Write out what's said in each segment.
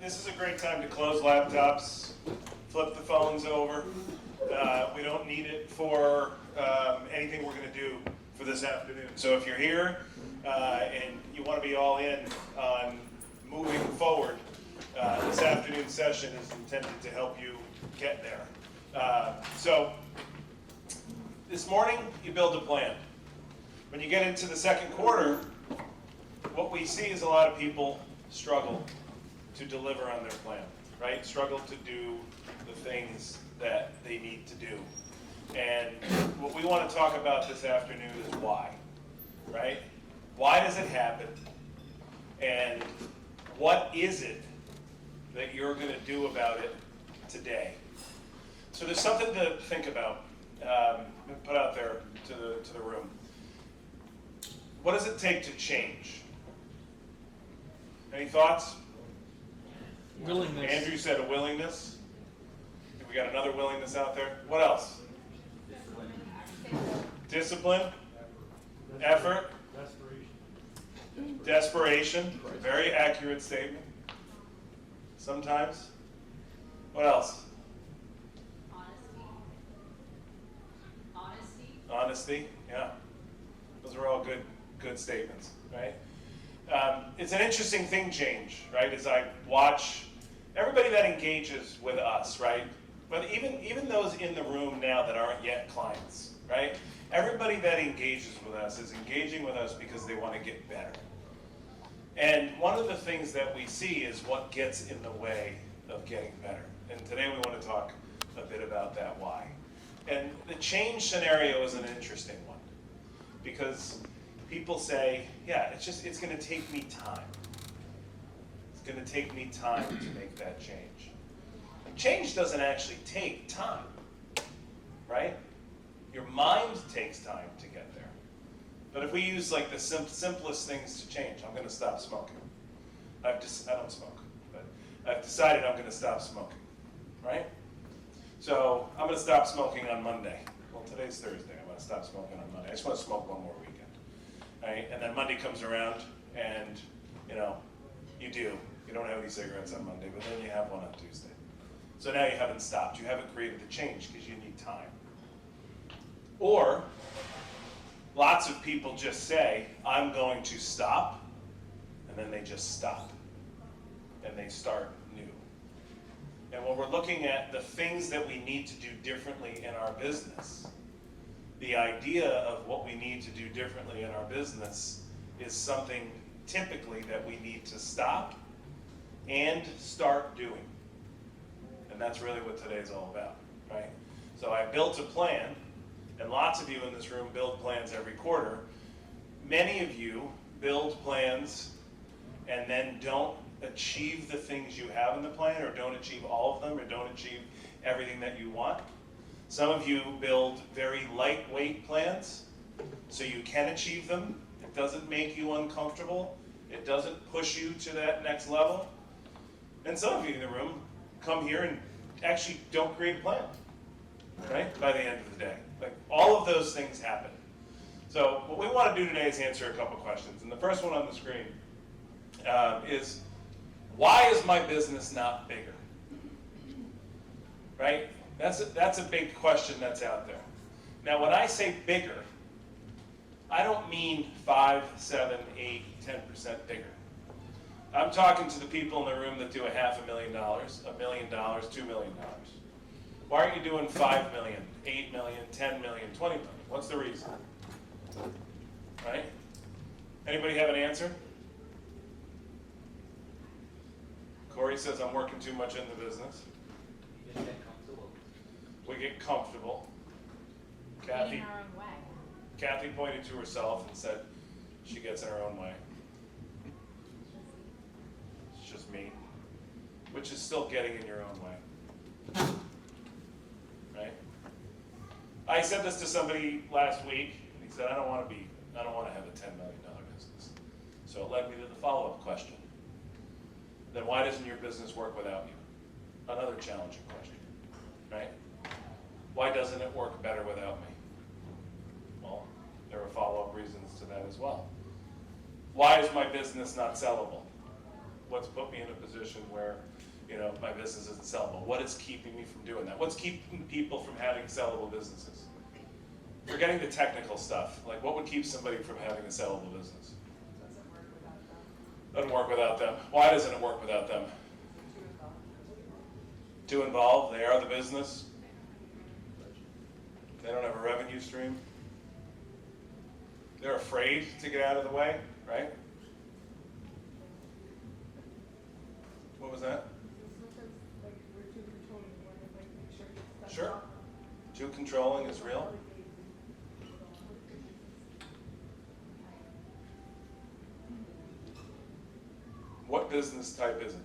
this is a great time to close laptops, flip the phones over. We don't need it for anything we're going to do for this afternoon. So if you're here and you want to be all in on moving forward, this afternoon session is intended to help you get there. So this morning, you build a plan. When you get into the second quarter, what we see is a lot of people struggle to deliver on their plan, right? Struggle to do the things that they need to do. And what we want to talk about this afternoon is why, right? Why does it happen? And what is it that you're going to do about it today? So there's something to think about, put out there to the room. What does it take to change? Any thoughts? Willingness. Andrew said a willingness. We got another willingness out there. What else? Discipline. Effort. Desperation. Very accurate statement. Sometimes. What else? Honesty. Yeah. Those are all good statements, right? It's an interesting thing, change, right? As I watch everybody that engages with us, right? But even those in the room now that aren't yet clients, right? Everybody that engages with us is engaging with us because they want to get better. And one of the things that we see is what gets in the way of getting better. And today we want to talk a bit about that why. And the change scenario is an interesting one because people say, yeah, it's going to take me time. It's going to take me time to make that change. And change doesn't actually take time, right? Your mind takes time to get there. But if we use like the simplest things to change, I'm going to stop smoking. I don't smoke, but I've decided I'm going to stop smoking, right? So I'm going to stop smoking on Monday. Well, today's Thursday. I'm going to stop smoking on Monday. I just want to smoke one more weekend. Right? And then Monday comes around and, you don't have any cigarettes on Monday, but then you have one on Tuesday. So now you haven't stopped. You haven't created the change because you need time. Or lots of people just say, I'm going to stop, and then they just stop. And they start new. And when we're looking at the things that we need to do differently in our business, the idea of what we need to do differently in our business is something typically that we need to stop and start doing. And that's really what today's all about, right? So I built a plan, and lots of you in this room build plans every quarter. Many of you build plans and then don't achieve the things you have in the plan, or don't achieve all of them, or don't achieve everything that you want. Some of you build very lightweight plans so you can achieve them. It doesn't make you uncomfortable. It doesn't push you to that next level. And some of you in the room come here and actually don't create a plan, right? By the end of the day. Like, all of those things happen. So what we want to do today is answer a couple questions. And the first one on the screen is, why is my business not bigger? Right? That's a big question that's out there. Now, when I say bigger, I don't mean 5, 7, 8, 10% bigger. I'm talking to the people in the room that do $500,000, $1 million, $2 million. Why aren't you doing 5 million, 8 million, 10 million, 20 million? What's the reason? Right? Anybody have an answer? Corey says I'm working too much in the business. We get comfortable. Getting in our own way. Kathy pointed to herself and said she gets in her own way. It's just me. Which is still getting in your own way. Right? I said this to somebody last week, and he said, I don't want to have a $10 million business. So it led me to the follow-up question. Then why doesn't your business work without you? Another challenging question, right? Why doesn't it work better without me? Well, there are follow-up reasons to that as well. Why is my business not sellable? what's put me in a position where, my business isn't sellable? What is keeping me from doing that? What's keeping people from having sellable businesses? Forgetting the technical stuff, like what would keep somebody from having a sellable business? Doesn't work without them. Why doesn't it work without them? Too involved, they are the business. They don't have a revenue stream. They're afraid to get out of the way, right? What was that? Sure. Too controlling is real. What business type is it?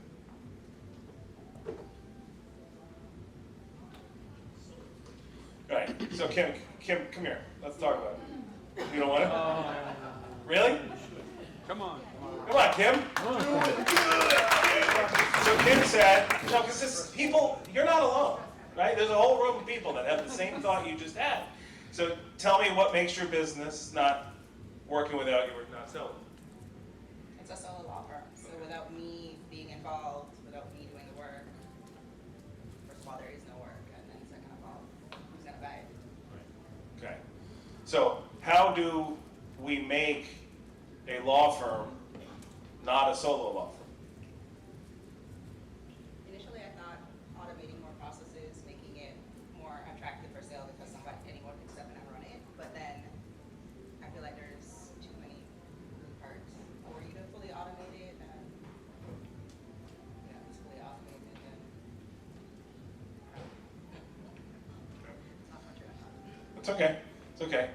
All right, so Kim, come here. Let's talk about it. You don't want it? Really? Come on. Come on, Kim. So Kim said, no, because people, you're not alone, right? There's a whole room of people that have the same thought you just had. So tell me what makes your business not working without you or not selling. It's a solo law firm, so without me being involved, without me doing the work, first of all, there is no work, and then second of all, who's gonna buy it? Okay. So how do we make a law firm not a solo law firm? Initially, I thought automating more processes, making it more attractive for sale because anyone can step in and run it, but then I feel like there's too many moving parts for you to fully automate it, and it's fully automated, and it's not much of a thought. It's okay. It's okay.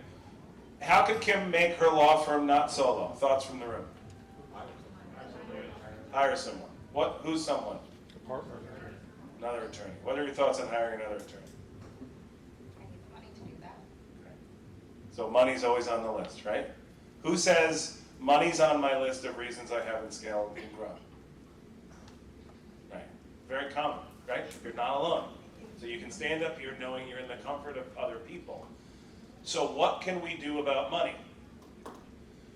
How could Kim make her law firm not solo? Thoughts from the room. Hire someone. What? Who's someone? A partner. Another attorney. What are your thoughts on hiring another attorney? I need the money to do that. So money's always on the list, right? Who says money's on my list of reasons I haven't scaled and grown? Right. Very common, right? You're not alone. So you can stand up here knowing you're in the comfort of other people. So what can we do about money?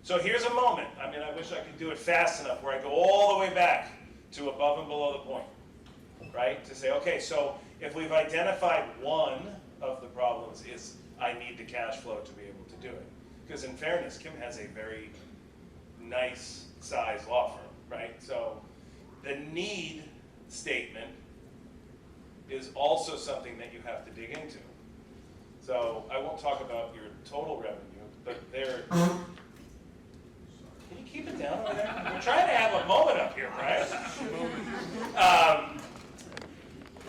So here's a moment. I mean, I wish I could do it fast enough where I go all the way back to above and below the point, right? To say, okay, so if we've identified one of the problems is I need the cash flow to be able to do it. Because in fairness, Kim has a very nice size law firm, right? So the need statement is also something that you have to dig into. So I won't talk about your total revenue, but there. Can you keep it down over there? We're trying to have a moment up here, right?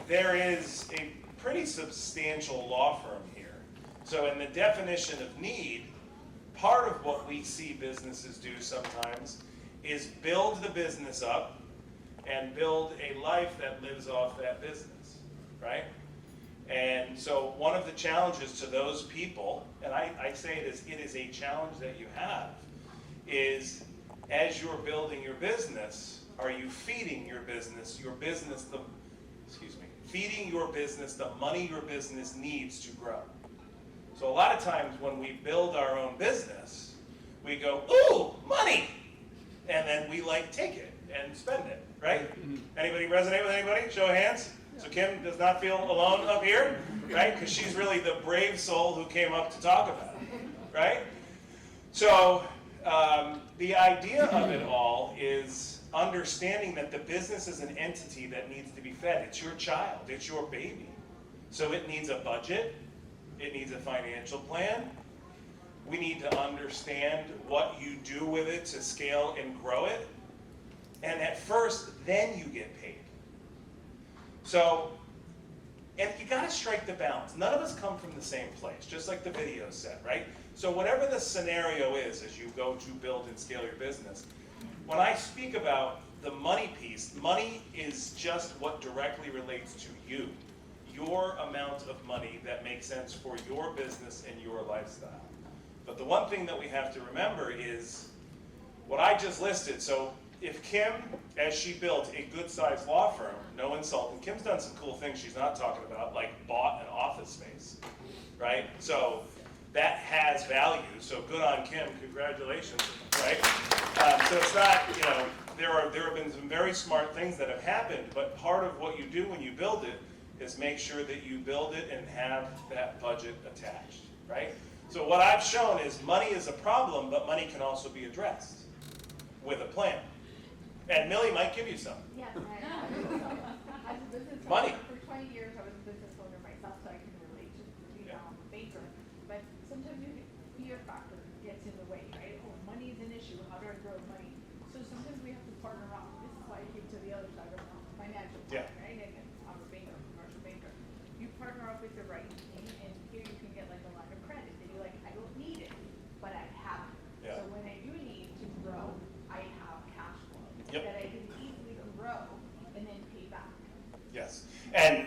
There is a pretty substantial law firm here. So in the definition of need, part of what we see businesses do sometimes is build the business up and build a life that lives off that business, right? And so one of the challenges to those people, and I say it is a challenge that you have, is as you're building your business, are you feeding your business feeding your business the money your business needs to grow? So a lot of times when we build our own business, we go, ooh, money! And then we take it and spend it, right? Anybody resonate with anybody? Show of hands. So Kim does not feel alone up here, right? Because she's really the brave soul who came up to talk about it, right? So the idea of it all is understanding that the business is an entity that needs to be fed. It's your child, it's your baby. So it needs a budget, it needs a financial plan. We need to understand what you do with it to scale and grow it. And at first, then you get paid. So, and you gotta strike the balance. None of us come from the same place, just like the video said, right? So whatever the scenario is as you go to build and scale your business, when I speak about the money piece, money is just what directly relates to you. Your amount of money that makes sense for your business and your lifestyle. But the one thing that we have to remember is what I just listed. So if Kim, as she built a good-sized law firm, no insult, and Kim's done some cool things she's not talking about, like bought an office space, right? So that has value, so good on Kim, congratulations, right? So it's not, there have been some very smart things that have happened, but part of what you do when you build it is make sure that you build it and have that budget attached, right? So what I've shown is money is a problem, but money can also be addressed with a plan. And Millie might give you some. Yes, as a business Money. owner, for 20 years I was a business owner myself, so I can relate to, I'm a banker. But sometimes fear factor gets in the way, right? Oh, money is an issue, how do I grow money? So sometimes we have to partner up. This is why I came to the other side of financial Yeah. planning, right? And I'm a banker, commercial banker. You partner up with the right team, and here you can get like a line of credit. And you're like, I don't need it, but I have it. Yeah. So when I do need to grow, I have cash flow Yep. that I can easily grow and then pay back. Yes. And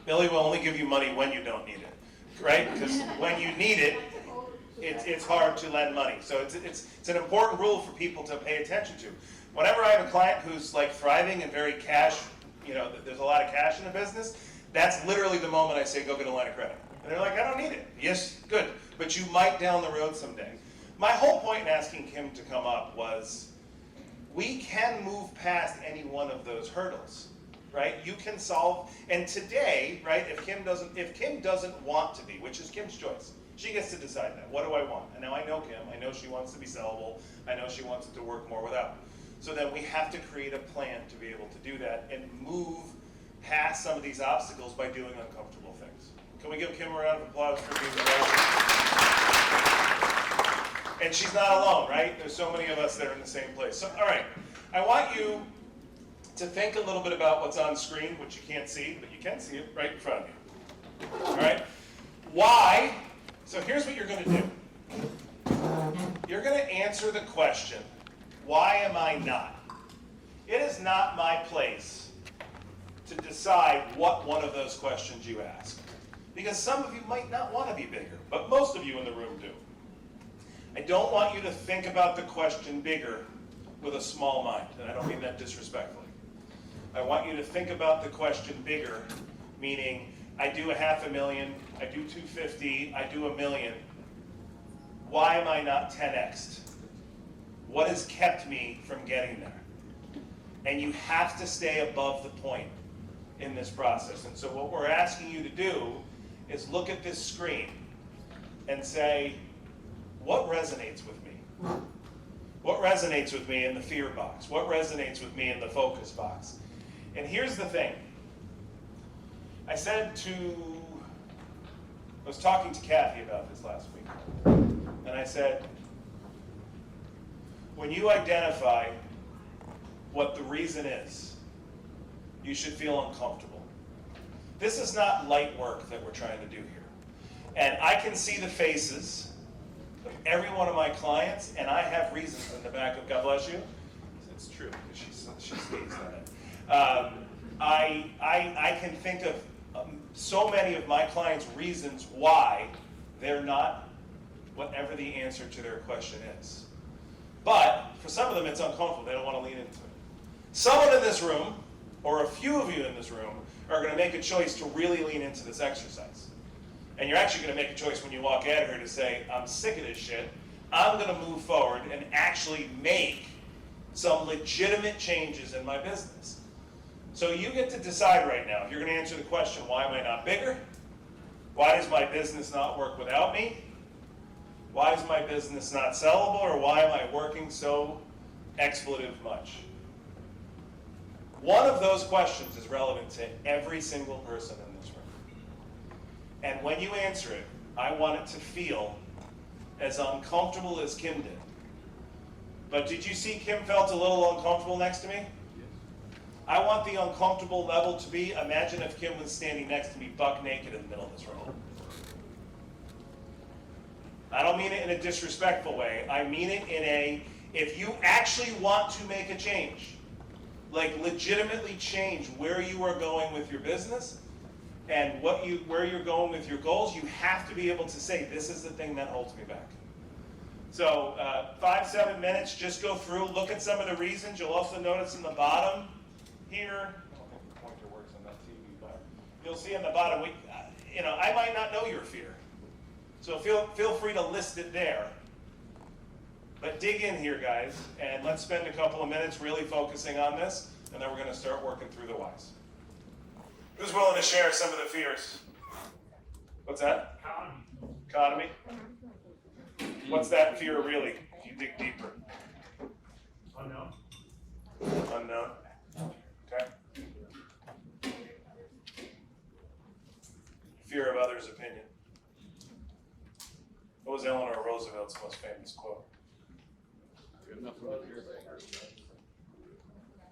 Millie will only give you money when you don't need it, right? Because when you need it, it's hard to lend money. So it's an important rule for people to pay attention to. Whenever I have a client who's like thriving and very cash, there's a lot of cash in the business, that's literally the moment I say, go get a line of credit. And they're like, I don't need it. Yes, good. But you might down the road someday. My whole point in asking Kim to come up was, we can move past any one of those hurdles, right? You can solve, and today, right, if Kim doesn't want to be, which is Kim's choice, she gets to decide that. What do I want? And now I know Kim, I know she wants to be sellable, I know she wants it to work more without. So then we have to create a plan to be able to do that and move past some of these obstacles by doing uncomfortable things. Can we give Kim a round of applause for being there? And she's not alone, right? There's so many of us that are in the same place. So, all right, I want you to think a little bit about what's on screen, which you can't see, but you can see it right in front of you. All right? Why? So here's what you're going to do. You're going to answer the question, why am I not? It is not my place to decide what one of those questions you ask. Because some of you might not want to be bigger, but most of you in the room do. I don't want you to think about the question bigger with a small mind, and I don't mean that disrespectfully. I want you to think about the question bigger, meaning I do $500,000, I do $250,000, I do $1 million. Why am I not 10x'd? What has kept me from getting there? And you have to stay above the point in this process. And so what we're asking you to do is look at this screen and say, what resonates with me? What resonates with me in the fear box? What resonates with me in the focus box? And here's the thing. I was talking to Kathy about this last week. And I said, when you identify what the reason is, you should feel uncomfortable. This is not light work that we're trying to do here. And I can see the faces of every one of my clients, and I have reasons in the back of, God bless you. It's true, because she stays on it. I can think of so many of my clients' reasons why they're not whatever the answer to their question is. But for some of them, it's uncomfortable. They don't want to lean into it. Someone in this room, or a few of you in this room, are going to make a choice to really lean into this exercise. And you're actually going to make a choice when you walk out of here to say, I'm sick of this shit. I'm going to move forward and actually make some legitimate changes in my business. So you get to decide right now, if you're going to answer the question, why am I not bigger? Why does my business not work without me? Why is my business not sellable? Or why am I working so expletive much? One of those questions is relevant to every single person in this room. And when you answer it, I want it to feel as uncomfortable as Kim did. But did you see Kim felt a little uncomfortable next to me? Yes. I want the uncomfortable level to be, imagine if Kim was standing next to me buck naked in the middle of this room. I don't mean it in a disrespectful way. I mean it in a, if you actually want to make a change, like legitimately change where you are going with your business and where you're going with your goals, you have to be able to say, this is the thing that holds me back. So 5-7 minutes, just go through, look at some of the reasons. You'll also notice in the bottom here, I don't think the pointer works on that TV, but you'll see in the bottom, I might not know your fear. So feel free to list it there. But dig in here, guys, and let's spend a couple of minutes really focusing on this, and then we're going to start working through the whys. Who's willing to share some of the fears? What's that? Economy. What's that fear really? If you dig deeper. Unknown. Unknown. Okay. Fear of others' opinion. What was Eleanor Roosevelt's most famous quote?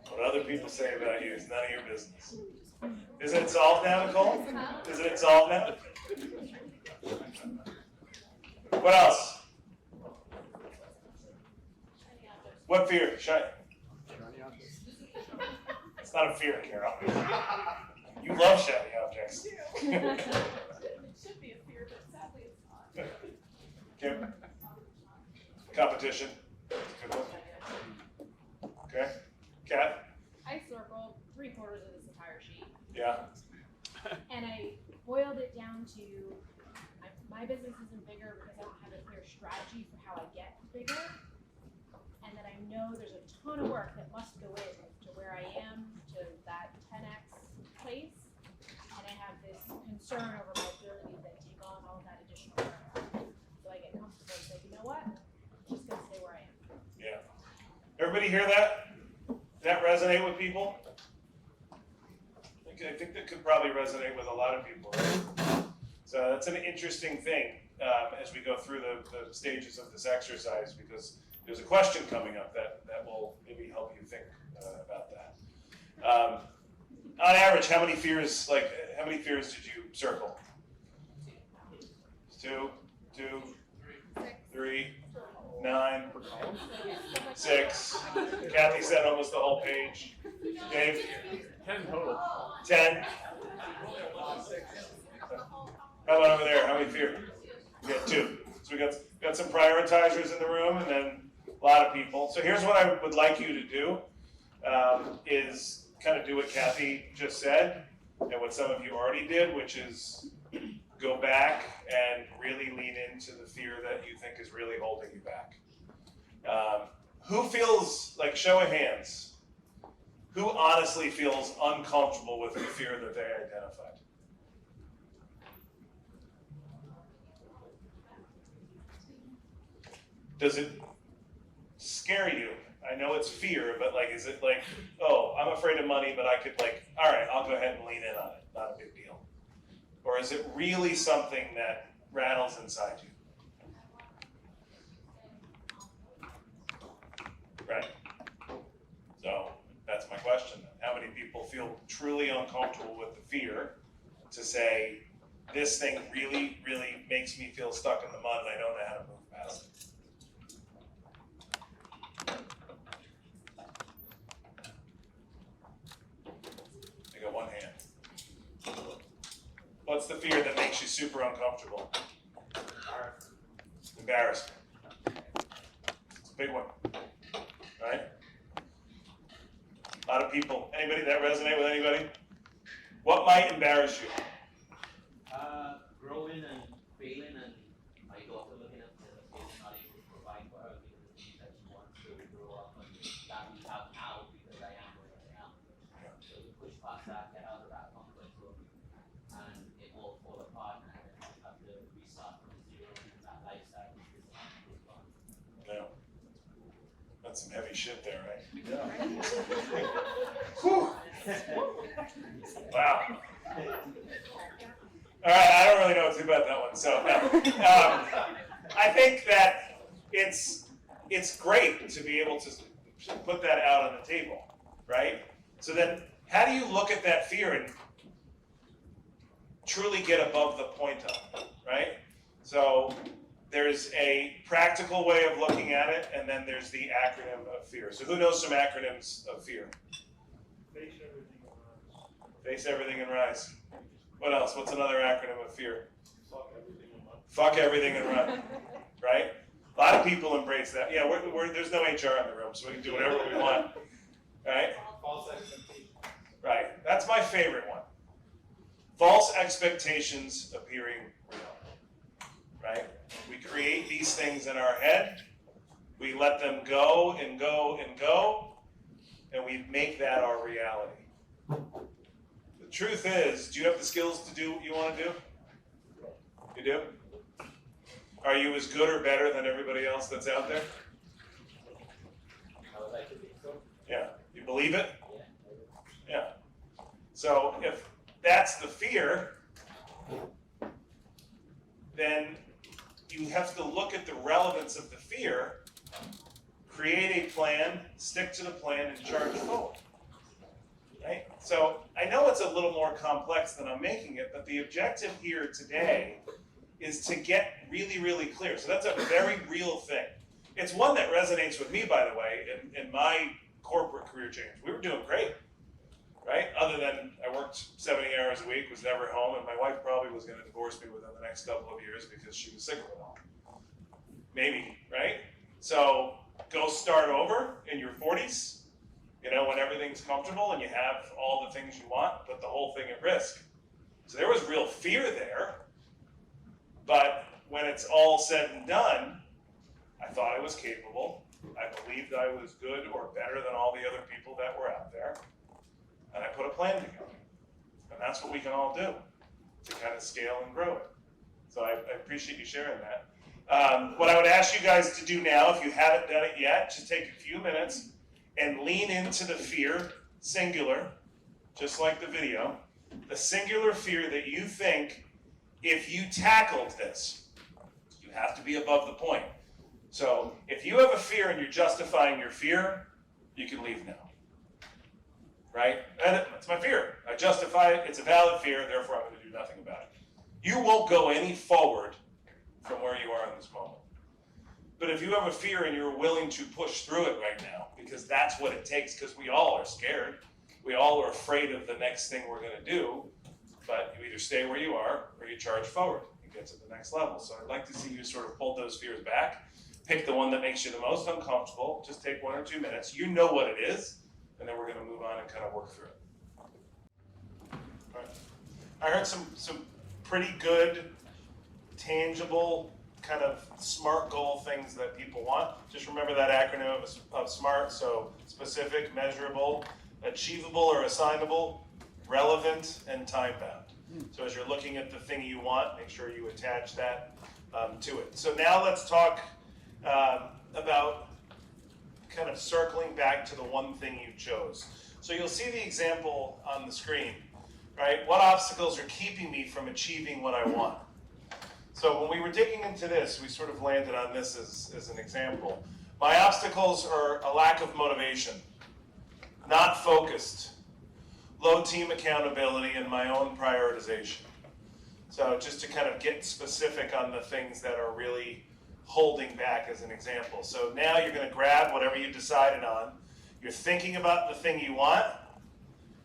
What other people say about you is none of your business. Isn't it solved now, Nicole? Isn't it solved now? What else? What fear? It's not a fear, Carol. You love shiny objects. It should be a fear, but sadly it's not. Kim? Competition. Good one. Okay. Kat? I circled 3/4 of this entire sheet, Yeah. and I boiled it down to my business isn't bigger because I don't have a clear strategy for how I get bigger, and that I know there's a ton of work that must go in to where I am to that 10x place, and I have this concern over my ability to take on all of that additional work. So I get comfortable and say, you know what, I'm just gonna stay where I am. Yeah. Everybody hear that? Did that resonate with people? I think that could probably resonate with a lot of people, right? So that's an interesting thing as we go through the stages of this exercise, because there's a question coming up that will maybe help you think about that. On average, how many fears did you circle? 2, 3, 9, 6. Kathy said almost the whole page. Dave? 10 total. 10. How about over there? How many fear? We got 2. So we got some prioritizers in the room, and then a lot of people. So here's what I would like you to do, is kind of do what Kathy just said, and what some of you already did, which is go back and really lean into the fear that you think is really holding you back. Who feels, like, show of hands, who honestly feels uncomfortable with the fear that they identified? Does it scare you? I know it's fear, but like, is it like, oh, I'm afraid of money, but I could like, all right, I'll go ahead and lean in on it, not a big deal. Or is it really something that rattles inside you? Right. So that's my question. How many people feel truly uncomfortable with the fear to say, this thing really, really makes me feel stuck in the mud and I don't know how to move past it? I got one hand. What's the fear that makes you super uncomfortable? Embarrassment. It's a big one, right? A lot of people. Anybody that resonate with anybody? What might embarrass you? Growing and failing, and my daughter looking at the kids not able to provide for her because of the things that she wants to grow up and that we have now because I am where I am. So to push past that, get out of that comfort zone, and it will fall apart, and then I have to restart from zero, and that lifestyle is gone. No. That's some heavy shit there, right? Yeah. Whew. Wow. All right, I don't really know what to do about that one. So I think that it's great to be able to put that out on the table, right? So then how do you look at that fear and truly get above the point of it, right? So there's a practical way of looking at it, and then there's the acronym of fear. So who knows some acronyms of fear? Face everything and rise. Face everything and rise. What else? What's another acronym of fear? Fuck everything and run. Fuck everything and run, right? A lot of people embrace that. Yeah, there's no HR in the room, so we can do whatever we want, right? False expectations. Right, that's my favorite one. False expectations appearing real, right? We create these things in our head. We let them go and go and go, and we make that our reality. The truth is, do you have the skills to do what you want to do? You do? Are you as good or better than everybody else that's out there? I would like to think so. Yeah. You believe it? Yeah. Yeah. So if that's the fear, then you have to look at the relevance of the fear, create a plan, stick to the plan, and charge forward. Right? So I know it's a little more complex than I'm making it, but the objective here today is to get really, really clear. So that's a very real thing. It's one that resonates with me, by the way, in my corporate career change. We were doing great, right? Other than I worked 70 hours a week, was never home, and my wife probably was going to divorce me within the next couple of years because she was sick of it all. Maybe, right? So go start over in your 40s, you know, when everything's comfortable and you have all the things you want, put the whole thing at risk. So there was real fear there, but when it's all said and done, I thought I was capable. I believed I was good or better than all the other people that were out there. And I put a plan together. And that's what we can all do to kind of scale and grow it. So I appreciate you sharing that. What I would ask you guys to do now, if you haven't done it yet, just take a few minutes and lean into the fear, singular, just like the video, the singular fear that you think if you tackled this, you have to be above the point. So if you have a fear and you're justifying your fear, you can leave now. Right? That's my fear. I justify it. It's a valid fear. Therefore, I'm going to do nothing about it. You won't go any forward from where you are in this moment. But if you have a fear and you're willing to push through it right now, because that's what it takes, because we all are scared. We all are afraid of the next thing we're going to do. But you either stay where you are or you charge forward and get to the next level. So I'd like to see you sort of pull those fears back. Pick the one that makes you the most uncomfortable. Just take 1 or 2 minutes. You know what it is. And then we're going to move on and kind of work through it. All right. I heard some pretty good, tangible, kind of SMART goal things that people want. Just remember that acronym of SMART. So specific, measurable, achievable or assignable, relevant, and time-bound. So as you're looking at the thing you want, make sure you attach that to it. So now let's talk about kind of circling back to the one thing you chose. So you'll see the example on the screen, right? What obstacles are keeping me from achieving what I want? So when we were digging into this, we sort of landed on this as an example. My obstacles are a lack of motivation, not focused, low team accountability, and my own prioritization. So just to kind of get specific on the things that are really holding back as an example. So now you're going to grab whatever you decided on. You're thinking about the thing you want,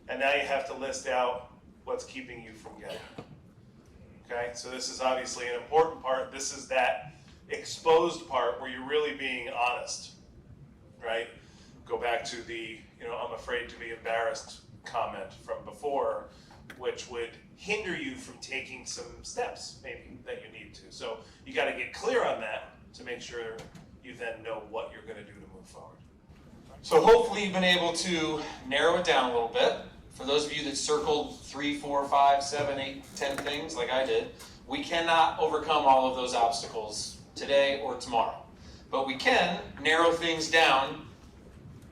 and now you have to list out what's keeping you from getting it. Okay, so this is obviously an important part. This is that exposed part where you're really being honest, right? Go back to the, I'm afraid to be embarrassed comment from before, which would hinder you from taking some steps maybe that you need to. So you got to get clear on that to make sure you then know what you're going to do to move forward. So hopefully you've been able to narrow it down a little bit. For those of you that circled 3, 4, 5, 7, 8, 10 things like I did, we cannot overcome all of those obstacles today or tomorrow. But we can narrow things down,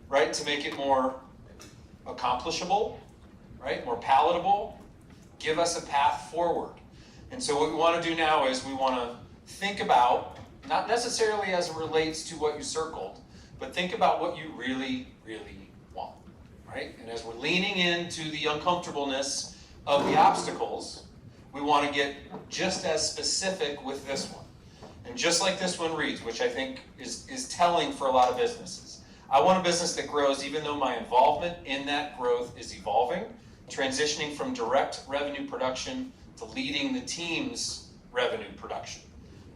right, to make it more accomplishable, right, more palatable, give us a path forward. And so what we want to do now is we want to think about, not necessarily as it relates to what you circled, but think about what you really, really want, right? And as we're leaning into the uncomfortableness of the obstacles, we want to get just as specific with this one. And just like this one reads, which I think is telling for a lot of businesses. I want a business that grows even though my involvement in that growth is evolving, transitioning from direct revenue production to leading the team's revenue production.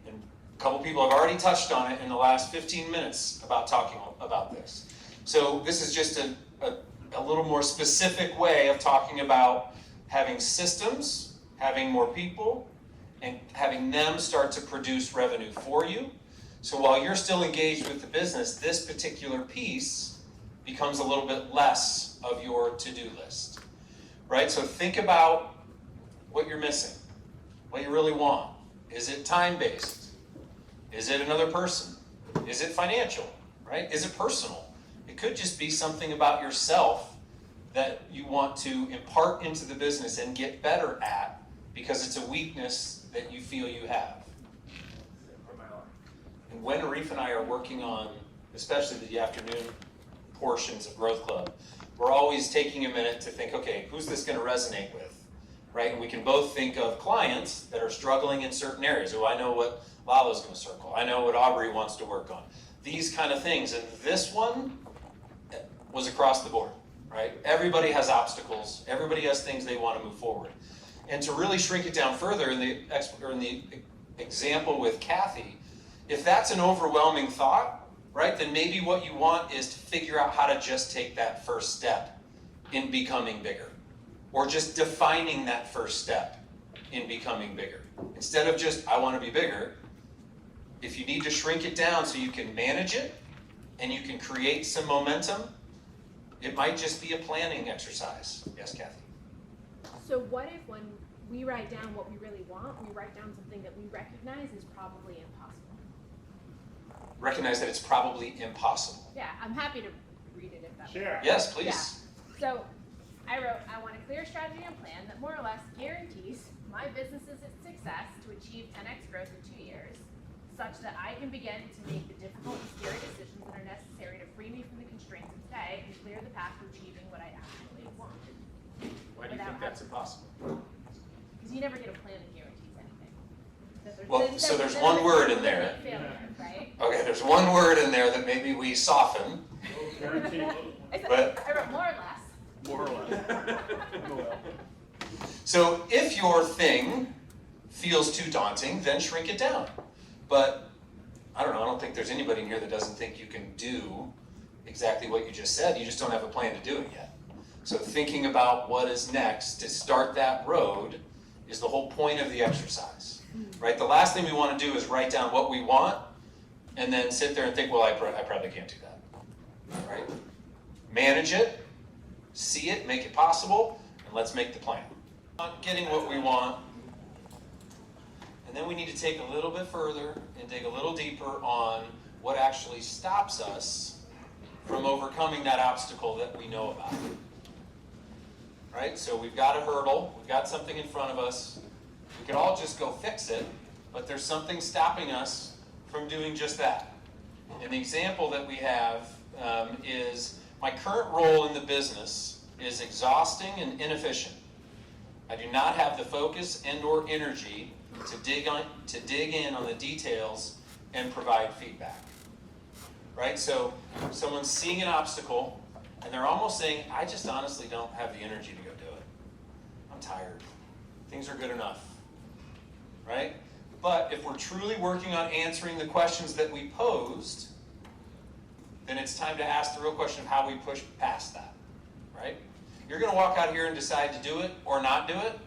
And a couple people have already touched on it in the last 15 minutes about talking about this. So this is just a little more specific way of talking about having systems, having more people, and having them start to produce revenue for you So while you're still engaged with the business, this particular piece becomes a little bit less of your to-do list, right? So think about what you're missing, what you really want. Is it time-based? Is it another person? Is it financial, right? Is it personal? It could just be something about yourself that you want to impart into the business and get better at because it's a weakness that you feel you have. And when Arif and I are working on, especially the afternoon portions of GrowthCLUB, we're always taking a minute to think, okay, who's this going to resonate with, right? And we can both think of clients that are struggling in certain areas. Oh, I know what Lala's going to circle. I know what Aubrey wants to work on. These kind of things. And this one was across the board, right? Everybody has obstacles. Everybody has things they want to move forward. And to really shrink it down further in the example with Kathy, if that's an overwhelming thought, right, then maybe what you want is to figure out how to just take that first step in becoming bigger, or just defining that first step in becoming bigger. Instead of just, I want to be bigger, if you need to shrink it down so you can manage it and you can create some momentum, it might just be a planning exercise. Yes, Kathy? So what if when we write down what we really want, we write down something that we recognize is probably impossible? Recognize that it's probably impossible. Yeah, I'm happy to read it if that Sure. Yes, please. Yeah. So I wrote, I want a clear strategy and plan that more or less guarantees my business's success to achieve 10x growth in 2 years, such that I can begin to make the difficult and scary decisions that are necessary to free me from the constraints of today and clear the path to achieving what I actually want. Why do you think that's impossible? Because you never get a plan that guarantees anything. Well, so there's one word in there. Failure, right? Okay, there's one word in there that maybe we soften. Guaranteed. I wrote more or less. More or less. So if your thing feels too daunting, then shrink it down. But I don't know, I don't think there's anybody in here that doesn't think you can do exactly what you just said. You just don't have a plan to do it yet. So thinking about what is next to start that road is the whole point of the exercise, right? The last thing we want to do is write down what we want and then sit there and think, well, I probably can't do that, right? Manage it, see it, make it possible, and let's make the plan. Not getting what we want, and then we need to take a little bit further and dig a little deeper on what actually stops us from overcoming that obstacle that we know about. Right? So we've got a hurdle, we've got something in front of us. We could all just go fix it, but there's something stopping us from doing just that. And the example that we have is my current role in the business is exhausting and inefficient. I do not have the focus and or energy to dig in on the details and provide feedback. Right? So someone's seeing an obstacle and they're almost saying, I just honestly don't have the energy to go do it. I'm tired. Things are good enough. Right? But if we're truly working on answering the questions that we posed, then it's time to ask the real question of how we push past that. Right? You're going to walk out here and decide to do it or not do it.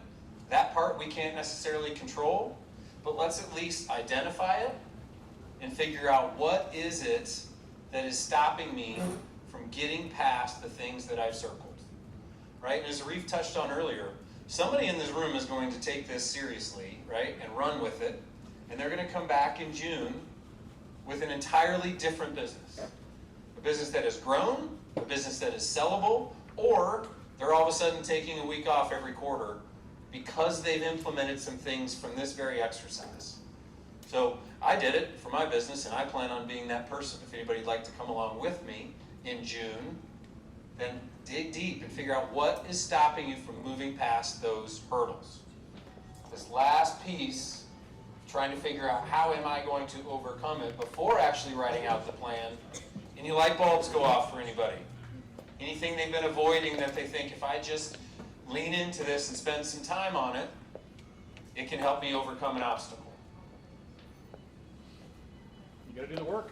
That part we can't necessarily control, but let's at least identify it and figure out what is it that is stopping me from getting past the things that I've circled. Right? And as Arif touched on earlier, somebody in this room is going to take this seriously, right, and run with it, and they're going to come back in June with an entirely different business. A business that has grown, a business that is sellable, or they're all of a sudden taking a week off every quarter because they've implemented some things from this very exercise. So I did it for my business, and I plan on being that person. If anybody'd like to come along with me in June, then dig deep and figure out what is stopping you from moving past those hurdles. This last piece, trying to figure out how am I going to overcome it before actually writing out the plan. Any light bulbs go off for anybody? Anything they've been avoiding that they think if I just lean into this and spend some time on it, it can help me overcome an obstacle. You gotta do the work.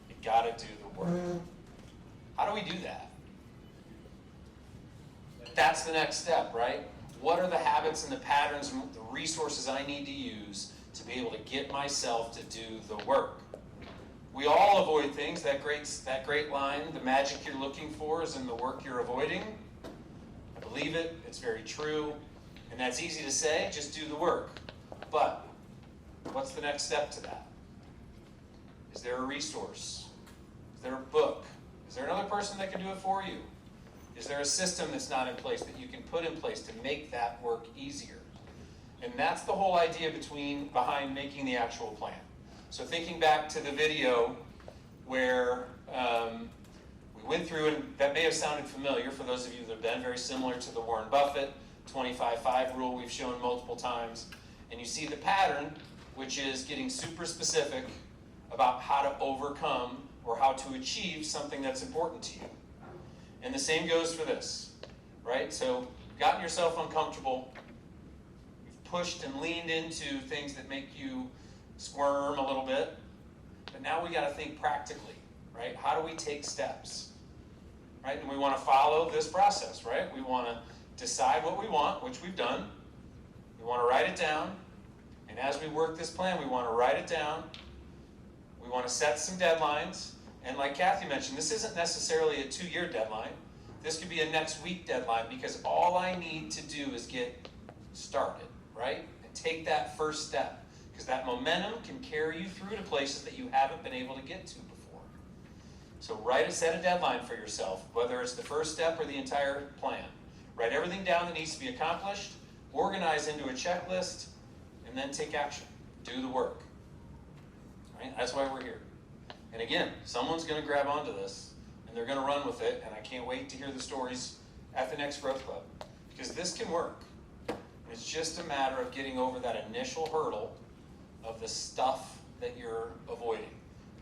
You gotta do the work. How do we do that? That's the next step, right? What are the habits and the patterns and the resources I need to use to be able to get myself to do the work? We all avoid things. That great line, the magic you're looking for is in the work you're avoiding. I believe it. It's very true. And that's easy to say, just do the work. But what's the next step to that? Is there a resource? Is there a book? Is there another person that can do it for you? Is there a system that's not in place that you can put in place to make that work easier? And that's the whole idea behind making the actual plan. So thinking back to the video where we went through, and that may have sounded familiar for those of you that have been, very similar to the Warren Buffett 25-5 rule we've shown multiple times. And you see the pattern, which is getting super specific about how to overcome or how to achieve something that's important to you. And the same goes for this, right? So you've gotten yourself uncomfortable, you've pushed and leaned into things that make you squirm a little bit, but now we got to think practically, right? How do we take steps, right? And we want to follow this process, right? We want to decide what we want, which we've done. We want to write it down, and as we work this plan, we want to write it down. We want to set some deadlines, and like Kathy mentioned, this isn't necessarily a 2-year deadline. This could be a next week deadline, because all I need to do is get started, right? And take that first step, because that momentum can carry you through to places that you haven't been able to get to before. So set a deadline for yourself, whether it's the first step or the entire plan. Write everything down that needs to be accomplished, organize into a checklist, and then take action. Do the work. Right? That's why we're here. And again, someone's going to grab onto this, and they're going to run with it, and I can't wait to hear the stories at the next Growth Club, because this can work. It's just a matter of getting over that initial hurdle of the stuff that you're avoiding.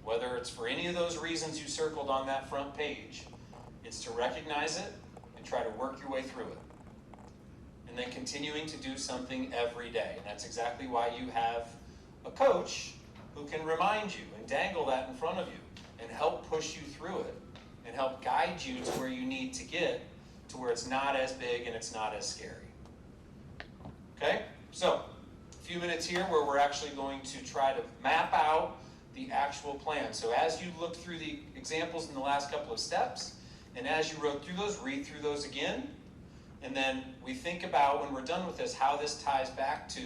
Whether it's for any of those reasons you circled on that front page, it's to recognize it and try to work your way through it. And then continuing to do something every day. And that's exactly why you have a coach who can remind you and dangle that in front of you and help push you through it and help guide you to where you need to get, to where it's not as big and it's not as scary. Okay? So, a few minutes here where we're actually going to try to map out the actual plan. So as you look through the examples in the last couple of steps, and as you wrote through those, read through those again, and then we think about, when we're done with this, how this ties back to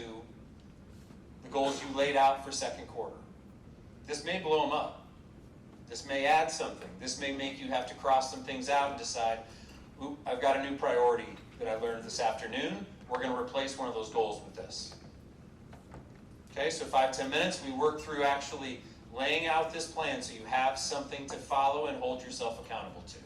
the goals you laid out for second quarter. This may blow them up. This may add something. This may make you have to cross some things out and decide, ooh, I've got a new priority that I learned this afternoon. We're going to replace one of those goals with this. Okay, so 5-10 minutes, we work through actually laying out this plan so you have something to follow and hold yourself accountable to.